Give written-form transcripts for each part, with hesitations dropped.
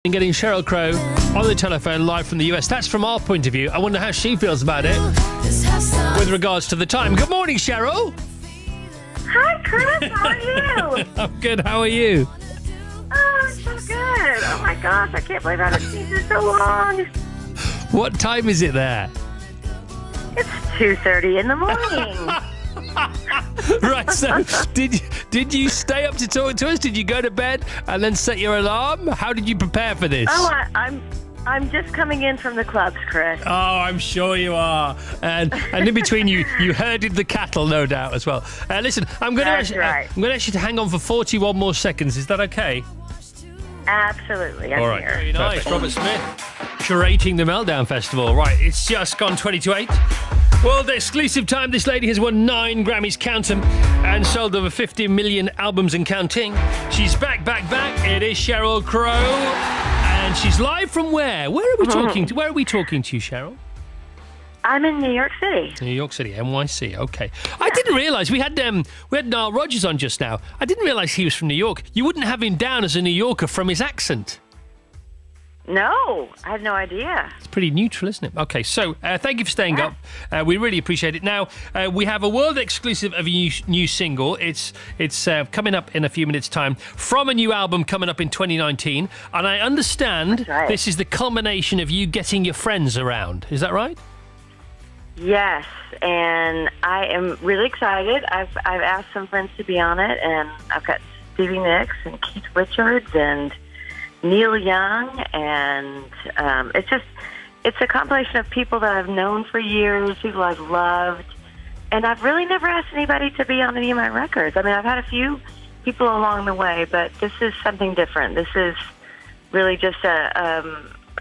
Getting Sheryl Crow on the telephone live from the US. That's from our point of view. I wonder how she feels about it with regards to the time. Good morning, Sheryl. Hi, Chris. How are you? I'm good. How are you? Oh, I'm so good. Oh, my gosh. I can't believe I haven't seen you so long. What time is it there? It's 2:30 in the morning. Right, so did you stay up to talk to us? Did you go to bed and then set your alarm? How did you prepare for this? Oh, I'm just coming in from the clubs, Chris. Oh, I'm sure you are. And in between, you herded the cattle, no doubt, as well. Listen, I'm going to ask you to hang on for 41 more seconds. Is that okay? Absolutely. I'm All right. here. Very nice. Robert Smith, curating the Meltdown Festival. Right, it's just gone 20 to 8. World exclusive time. This lady has won 9 Grammys, count them, and sold over 50 million albums and counting. She's back. It is Sheryl Crow, and she's live from where? Where are we talking to? Where are we talking to you, Sheryl? I'm in New York City. New York City, NYC. Okay. I didn't realise we had Nile Rodgers on just now. I didn't realise he was from New York. You wouldn't have him down as a New Yorker from his accent. No, I had no idea. It's pretty neutral, isn't it? Okay, so thank you for staying up. We really appreciate it. Now, we have a world exclusive of a new single. It's coming up in a few minutes' time from a new album coming up in 2019. And I understand this is the culmination of you getting your friends around. Is that right? Yes, and I am really excited. I've asked some friends to be on it, and I've got Stevie Nicks and Keith Richards and Neil Young, and it's a compilation of people that I've known for years, people I've loved, and I've really never asked anybody to be on any of my records. I mean, I've had a few people along the way, but this is something different. This is really just a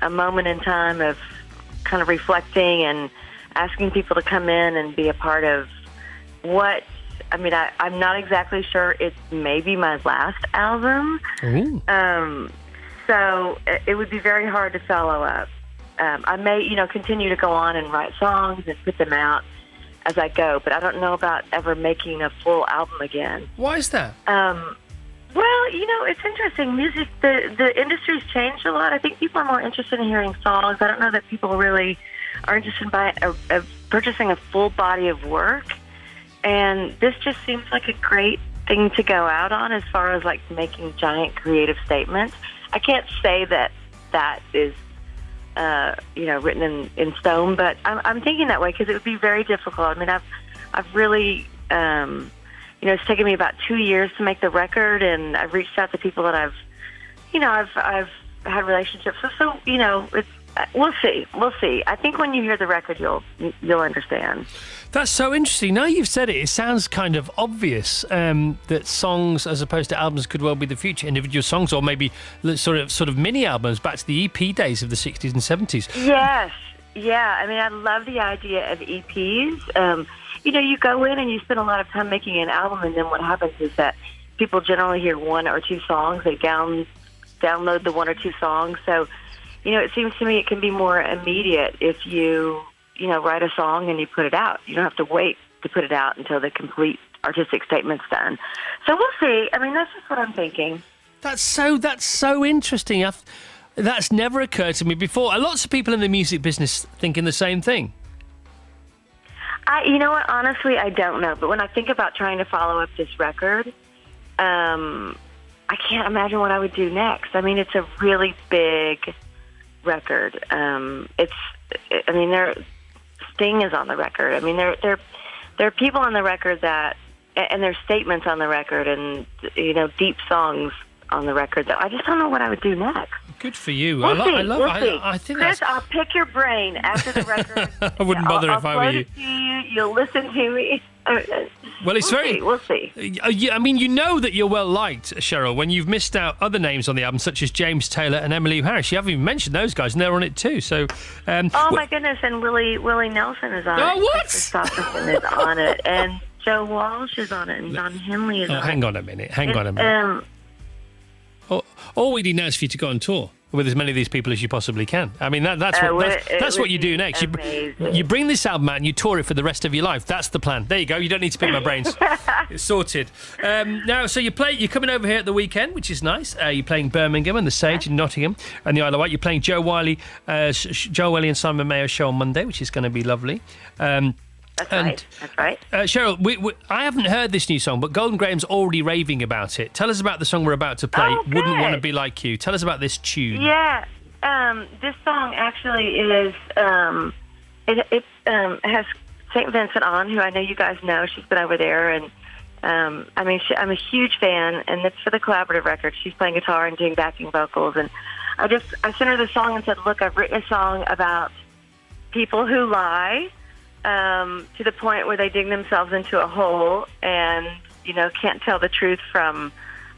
moment in time of kind of reflecting and asking people to come in and be a part of what, I mean, I'm not exactly sure. It's maybe my last album. So it would be very hard to follow up. I may, continue to go on and write songs and put them out as I go, but I don't know about ever making a full album again. Why is that? Well, it's interesting. Music, the industry's changed a lot. I think people are more interested in hearing songs. I don't know that people really are interested in purchasing a full body of work. And this just seems like a great thing to go out on as far as like making giant creative statements. I can't say that is, written in stone, but I'm thinking that way because it would be very difficult. I mean, I've really, it's taken me about 2 years to make the record, and I've reached out to people that I've had relationships with. So, we'll see. I think when you hear the record, you'll understand. That's so interesting. Now you've said it sounds kind of obvious that songs, as opposed to albums, could well be the future. Individual songs, or maybe sort of mini albums, back to the EP days of the 60s and 70s. Yes, yeah. I mean, I love the idea of EPs. You go in and you spend a lot of time making an album, and then what happens is that people generally hear 1 or 2 songs. They download the 1 or 2 songs. So, it seems to me it can be more immediate if you write a song and you put it out. You don't have to wait to put it out until the complete artistic statement's done. So we'll see. I mean, that's just what I'm thinking. That's so interesting. That's never occurred to me before. Lots of people in the music business thinking the same thing. You know what? Honestly, I don't know. But when I think about trying to follow up this record, I can't imagine what I would do next. I mean, it's a really big record. Sting is on the record. I mean, there are people on the record and there's statements on the record, and deep songs on the record that I just don't know what I would do next. Good for you. We'll see. I think Chris, I'll pick your brain after the record. I wouldn't bother if I were you. I'll float it to you. You'll listen to me. Well, We'll see. I mean, you know that you're well liked, Sheryl, when you've missed out other names on the album, such as James Taylor and Emmylou Harris. You haven't even mentioned those guys, and they're on it too. So, my goodness! And Willie Nelson is on it. Oh, what? Christopherson is on it, and Joe Walsh is on it, and Don Henley is on it. Hang on a minute. All we need now is for you to go on tour. with as many of these people as you possibly can. I mean, that's what you do next. You bring this album out and you tour it for the rest of your life. That's the plan. There you go. You don't need to pick my brains. It's sorted. Now, so you're coming over here at the weekend, which is nice. You're playing Birmingham and the Sage in Nottingham and the Isle of Wight. You're playing Joe Wiley and Simon Mayo's show on Monday, which is going to be lovely. That's right. Sheryl, I haven't heard this new song, but Golden Graham's already raving about it. Tell us about the song we're about to play. Oh, Wouldn't Want to Be Like You. Tell us about this tune. Yeah, this song actually is. It has St. Vincent on, who I know you guys know. She's been over there, and I'm a huge fan. And it's for the collaborative record. She's playing guitar and doing backing vocals. And I sent her the song and said, "Look, I've written a song about people who lie." To the point where they dig themselves into a hole and, can't tell the truth from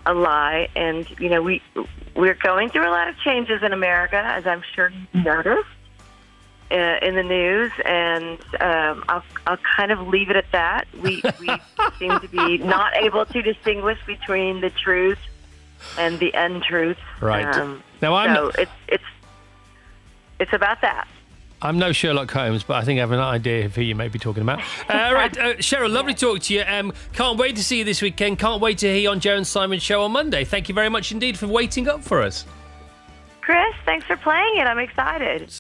a lie. And, we're going through a lot of changes in America, as I'm sure you noticed in the news. And I'll kind of leave it at that. We seem to be not able to distinguish between the truth and the untruth. Right. It's about that. I'm no Sherlock Holmes, but I think I have an idea of who you may be talking about. Right, Sheryl, lovely to talk to you. Can't wait to see you this weekend. Can't wait to hear you on Joe and Simon's show on Monday. Thank you very much indeed for waiting up for us. Chris, thanks for playing it. I'm excited.